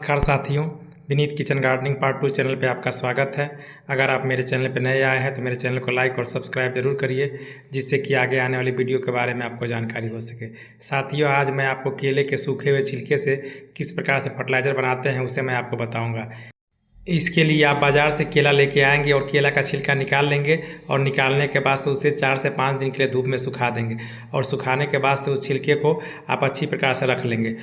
नमस्कार साथियों, Vineet kitchen gardening part 2 channel पे आपका स्वागत है। अगर आप मेरे चैनल पे नए आए हैं तो मेरे चैनल को लाइक और सब्सक्राइब जरूर करिए, जिससे कि आगे आने वाली वीडियो के बारे में आपको जानकारी हो सके। साथियों, आज मैं आपको केले के सूखे हुए छिलके से किस प्रकार से फर्टिलाइज़र बनाते हैं उसे मैं आपको बताऊँगा। इसके लिए आप बाज़ार से केला लेके आएंगे और केला का छिलका निकाल लेंगे और निकालने के बाद से उसे 4 से 5 दिन के लिए धूप में सुखा देंगे और सुखाने के बाद से उस छिलके को आप अच्छी प्रकार से रख लेंगे।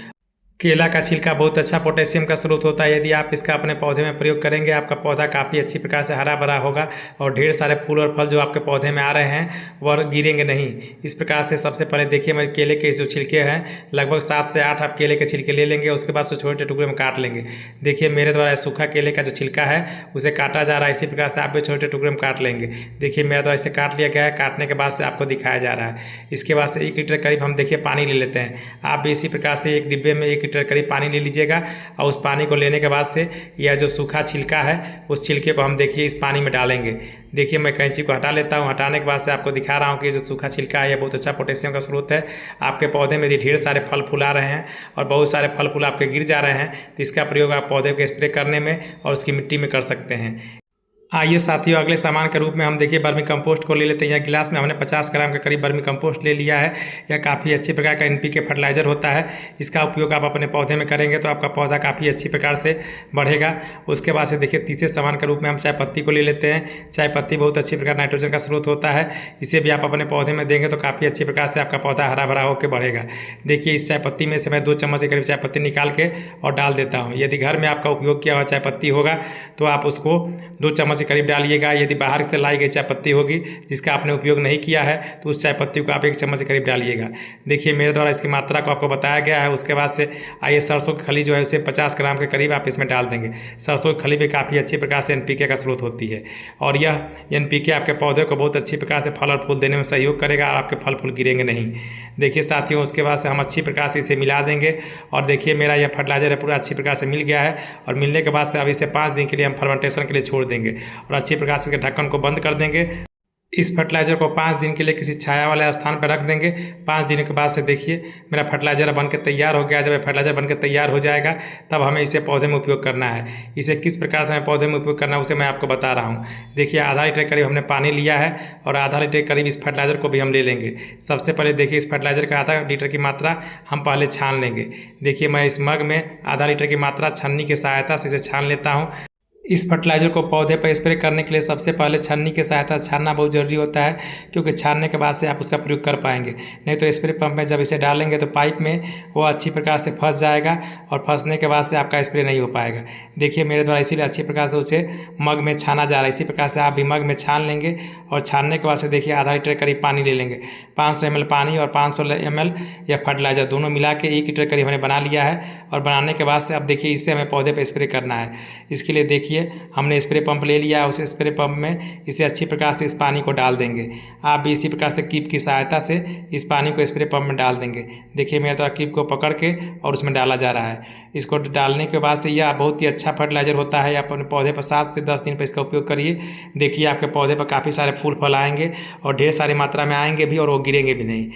केला का छिलका बहुत अच्छा पोटेशियम का स्रोत होता है। यदि आप इसका अपने पौधे में प्रयोग करेंगे, आपका पौधा काफ़ी अच्छी प्रकार से हरा भरा होगा और ढेर सारे फूल और फल जो आपके पौधे में आ रहे हैं वह गिरेंगे नहीं। इस प्रकार से सबसे पहले देखिए, मैं केले के जो छिलके हैं लगभग 7 से 8 आप केले के छिलके ले लेंगे। उसके बाद उसे छोटे टुकड़े में काट लेंगे। देखिए, मेरे द्वारा सूखा केले का जो छिलका है उसे काटा जा रहा है। इसी प्रकार से आप भी छोटे टुकड़े में काट लेंगे। देखिए, मेरे द्वारा इसे काट लिया गया है। काटने के बाद से आपको दिखाया जा रहा है। इसके बाद से 1 लीटर करीब हम देखिए पानी ले लेते हैं। आप भी इसी प्रकार से एक डिब्बे में 1 लीटर करीब पानी ले लीजिएगा और उस पानी को लेने के बाद से यह जो सूखा छिलका है उस छिलके को हम देखिए इस पानी में डालेंगे। देखिए, मैं कैंची को हटा लेता हूँ। हटाने के बाद से आपको दिखा रहा हूँ कि जो सूखा छिलका है यह बहुत अच्छा पोटेशियम का स्रोत है। आपके पौधे में यदि ढेर सारे फल फूल आ रहे हैं और बहुत सारे फल फूल आपके गिर जा रहे हैं तो इसका प्रयोग आप पौधे को स्प्रे करने में और उसकी मिट्टी में कर सकते हैं। आइए साथियों, अगले सामान के रूप में हम देखिए वर्मी कंपोस्ट को ले लेते हैं। यह गिलास में हमने 50 ग्राम के करीब वर्मी कंपोस्ट ले लिया है। यह काफ़ी अच्छी प्रकार का NPK फर्टिलाइज़र होता है। इसका उपयोग आप अपने पौधे में करेंगे तो आपका पौधा काफ़ी अच्छी प्रकार से बढ़ेगा। उसके बाद से देखिए तीसरे सामान के रूप में हम चाय पत्ती को ले लेते हैं। चाय पत्ती बहुत अच्छी प्रकार नाइट्रोजन का स्रोत होता है। इसे भी आप अपने पौधे में देंगे तो काफ़ी अच्छी प्रकार से आपका पौधा हरा भरा होकर बढ़ेगा। देखिए, इस चाय पत्ती में से मैं 2 चम्मच के करीब चाय पत्ती निकाल के और डाल देता हूँ। यदि घर में आपका उपयोग किया हुआ चाय पत्ती होगा तो आप उसको 2 चम्मच के करीब डालिएगा। यदि बाहर से लाई गई चाय पत्ती होगी जिसका आपने उपयोग नहीं किया है तो उस चाय पत्ती को आप 1 चम्मच के करीब डालिएगा। देखिए, मेरे द्वारा इसकी मात्रा को आपको बताया गया है। उसके बाद से आइए सरसों की खली जो है उसे 50 ग्राम के करीब आप इसमें डाल देंगे। सरसों की खली भी काफ़ी अच्छी प्रकार से NPK का स्रोत होती है और यह NPK आपके पौधे को बहुत अच्छी प्रकार से फल और फूल देने में सहयोग करेगा और आपके फल फूल गिरेंगे नहीं। देखिए साथियों, उसके बाद से हम अच्छी प्रकार से इसे मिला देंगे और देखिए मेरा यह फर्टिलाइज़र है पूरा अच्छी प्रकार से मिल गया है। और मिलने के बाद से अब इसे 5 दिन के लिए हम फर्मेंटेशन के लिए छोड़ देंगे और अच्छी प्रकार से ढक्कन को बंद कर देंगे। इस फर्टिलाइज़र को 5 दिन के लिए किसी छाया वाले स्थान पर रख देंगे। 5 दिन के बाद से देखिए मेरा फर्टिलाइज़र बन के तैयार हो गया। जब ये फर्टिलाइज़र बन के तैयार हो जाएगा तब हमें इसे पौधे में उपयोग करना है। इसे किस प्रकार से हमें पौधे में उपयोग करना है उसे मैं आपको बता रहा हूँ। देखिए, आधा लीटर करीब हमने पानी लिया है और आधा लीटर करीब इस फर्टिलाइज़र को भी हम ले लेंगे। सबसे पहले देखिए, इस फर्टिलाइज़र का आधा लीटर की मात्रा हम पहले छान लेंगे। देखिए, मैं इस मग में आधा लीटर की मात्रा छन्नी की सहायता से इसे छान लेता हूँ। इस फर्टिलाइज़र को पौधे पर स्प्रे करने के लिए सबसे पहले छन्नी की सहायता से छानना बहुत ज़रूरी होता है, क्योंकि छानने के बाद से आप उसका प्रयोग कर पाएंगे। नहीं तो स्प्रे पंप में जब इसे डालेंगे तो पाइप में वो अच्छी प्रकार से फंस जाएगा और फंसने के बाद से आपका स्प्रे नहीं हो पाएगा। देखिए, मेरे द्वारा इसीलिए अच्छी प्रकार से उसे मग में छाना जा रहा है। इसी प्रकार से आप भी मग में छान लेंगे और छानने के बाद से देखिए आधा लीटर करीब पानी ले लेंगे। 500 ml पानी और 500 ml या फर्टिलाइज़र दोनों मिला के 1 लीटर करीब हमने बना लिया है। और बनाने के बाद से अब देखिए इसे हमें पौधे पर स्प्रे करना है। इसके लिए देखिए हमने स्प्रे पंप ले लिया है। उस स्प्रे पंप में इसे अच्छी प्रकार से इस पानी को डाल देंगे। आप भी इसी प्रकार से कीप की सहायता से इस पानी को स्प्रे पंप में डाल देंगे। देखिए, मेरे द्वारा कीप को पकड़ के और उसमें डाला जा रहा है। इसको डालने के बाद से यह बहुत ही अच्छा फर्टिलाइज़र होता है। आप अपने पौधे पर 7 से 10 दिन पर इसका उपयोग करिए। देखिए, आपके पौधे पर काफ़ी सारे फूल फल आएंगे और ढेर सारी मात्रा में आएंगे भी और वो गिरेंगे भी नहीं।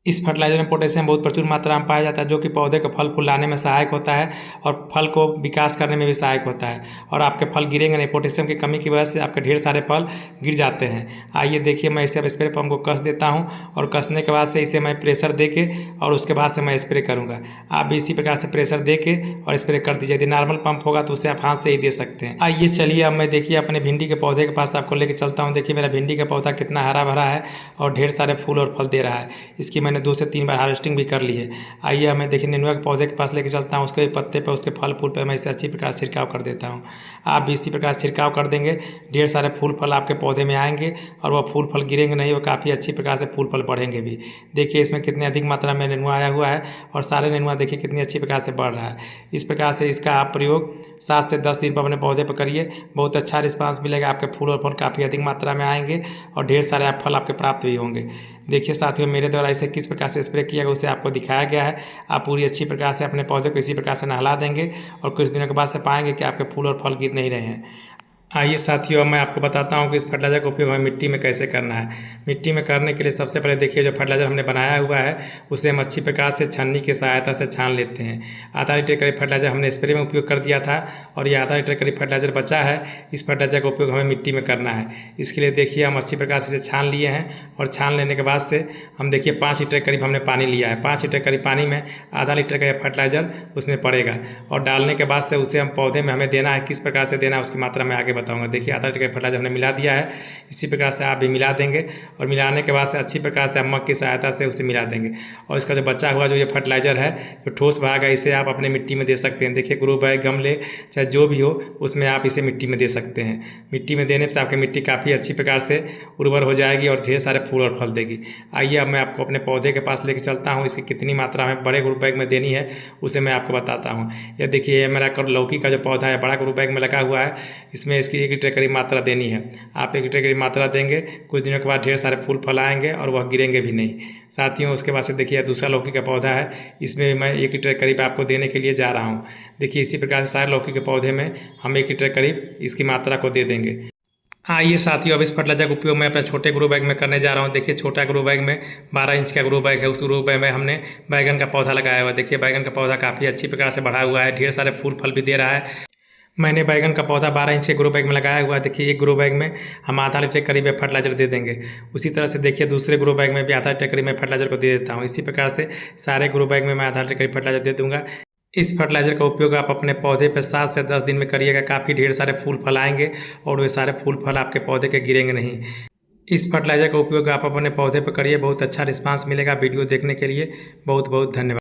इस फर्टिलाइज़र में पोटेशियम बहुत प्रचुर मात्रा में पाया जाता है, जो कि पौधे के फल फूल लाने में सहायक होता है और फल को विकास करने में भी सहायक होता है और आपके फल गिरेंगे नहीं। पोटेशियम की कमी की वजह से आपके ढेर सारे फल गिर जाते हैं। आइए देखिए, मैं इसे अब स्प्रे पंप को कस देता हूँ और कसने के बाद से इसे मैं प्रेशर दे के और उसके बाद से मैं स्प्रे करूँगा। आप भी इसी प्रकार से प्रेशर दे के और स्प्रे कर दीजिए। यदि नॉर्मल पंप होगा तो उसे आप हाथ से ही दे सकते हैं। आइए चलिए, अब मैं देखिए अपने भिंडी के पौधे के पास आपको लेकर चलता हूँ। देखिए, मेरा भिंडी का पौधा कितना हरा भरा है और ढेर सारे फूल और फल दे रहा है। इसकी मैंने 2 से 3 बार हार्वेस्टिंग भी कर ली है। आइए मैं देखिए नेनुआ के पौधे के पास लेके चलता हूँ। उसके पत्ते पर उसके फल फूल पर मैं इसे अच्छी प्रकार से छिड़काव कर देता हूँ। आप भी इसी प्रकार से छिड़काव कर देंगे। ढेर सारे फूल फल आपके पौधे में आएंगे और वह फूल फल गिरेंगे नहीं, वो काफ़ी अच्छी प्रकार से फूल फल बढ़ेंगे भी। देखिए, इसमें कितनी अधिक मात्रा में नेनुआ आया हुआ है और सारे नेनुआ देखिए कितनी अच्छी प्रकार से बढ़ रहा है। इस प्रकार से इसका आप प्रयोग 7 से 10 दिन पर अपने पौधे पर करिए। बहुत अच्छा रिस्पांस मिलेगा। आपके फूल और फल काफ़ी अधिक मात्रा में आएंगे और ढेर सारे आप फल आपके प्राप्त भी होंगे। देखिए साथियों, मेरे द्वारा इसे किस प्रकार से स्प्रे किया गया उसे आपको दिखाया गया है। आप पूरी अच्छी प्रकार से अपने पौधे को इसी प्रकार से नहला देंगे और कुछ दिनों के बाद से पाएंगे कि आपके फूल और फल गिर नहीं रहे हैं। आइए साथियों, अब मैं आपको बताता हूँ कि इस फर्टिलाइज़र का उपयोग हमें मिट्टी में कैसे करना है। मिट्टी में करने के लिए सबसे पहले देखिए, जो फर्टिलाइज़र हमने बनाया हुआ है उसे हम अच्छी प्रकार से छन्नी की सहायता से छान लेते हैं। आधा लीटर करीब फर्टिलाइज़र हमने स्प्रे में उपयोग कर दिया था और ये आधा लीटर करीब फर्टिलाइज़र बचा है। इस फर्टिलाइज़र का उपयोग हमें मिट्टी में करना है। इसके लिए देखिए, हम अच्छी प्रकार से इसे छान लिए हैं और छान लेने के बाद से हम देखिए 5 लीटर करीब हमने पानी लिया है। 5 लीटर करीब पानी में आधा लीटर का यह फर्टिलाइज़र उसमें पड़ेगा और डालने के बाद से उसे हम पौधे में हमें देना है। किस प्रकार से देना है उसकी मात्रा मैं आगे बताऊंगा। देखिए, आधा लीटर फर्टिलाइजर हमने मिला दिया है। इसी प्रकार से आप भी मिला देंगे और मिलाने के बाद से अच्छी प्रकार से मग की सहायता से उसे मिला देंगे। और इसका जो बचा हुआ जो ये फर्टिलाइजर है, जो ठोस भाग है, इसे आप अपने मिट्टी में दे सकते हैं। देखिए, ग्रो बैग, गमले, चाहे जो भी हो, उसमें आप इसे मिट्टी में दे सकते हैं। मिट्टी में देने से आपकी मिट्टी काफ़ी अच्छी प्रकार से उर्वर हो जाएगी और ढेर सारे फूल और फल देगी। आइए, अब मैं आपको अपने पौधे के पास लेके चलता हूँ। इसकी कितनी मात्रा में बड़े ग्रो बैग में देनी है उसे मैं आपको बताता हूँ। यह देखिए, ये मेरा लौकी का जो पौधा है बड़ा ग्रो बैग में लगा हुआ है। इसमें इसकी 1 लीटर करीब मात्रा देनी है। आप 1 लीटर की मात्रा देंगे, कुछ दिनों के बाद ढेर सारे फूल फल आएंगे और वह गिरेंगे भी नहीं। साथियों, उसके बाद से देखिए, दूसरा लौकी का पौधा है, इसमें मैं 1 लीटर करीब आपको देने के लिए जा रहा हूँ। देखिए, इसी प्रकार से सारे लौकी के पौधे में हम 1 लीटर करीब इसकी मात्रा को दे देंगे। आइए साथियों, अब इस फर्टिलाइजर का उपयोग मैं अपने छोटे ग्रो बैग में करने जा रहा हूँ। देखिए, छोटा ग्रो बैग में 12 इंच का ग्रो बैग है। उस ग्रो बैग में हमने बैगन का पौधा लगाया हुआ है। देखिए, बैगन का पौधा काफ़ी अच्छी प्रकार से बढ़ा हुआ है, ढेर सारे फूल फल भी दे रहा है। मैंने बैगन का पौधा 12 इंच के ग्रो बैग में लगाया हुआ है। देखिए, एक ग्रो बैग में हम आधा लीटर करीब फर्टिलाइजर दे देंगे। उसी तरह से देखिए, दूसरे ग्रो बैग में भी आधा लीटर करीब मैं फर्टिलाइजर को दे देता हूँ। इसी प्रकार से सारे ग्रो बैग में मैं आधा लीटर करीब फर्टिलाइजर दे दूँगा। इस फर्टिलाइजर का उपयोग आप अपने पौधे पर 7 से 10 दिन में करिएगा। काफ़ी ढेर सारे फूल फल आएंगे और वे सारे फूल फल आपके पौधे के गिरेंगे नहीं। इस फर्टिलाइजर का उपयोग आप अपने पौधे पर करिए, बहुत अच्छा रिस्पांस मिलेगा। वीडियो देखने के लिए बहुत बहुत धन्यवाद।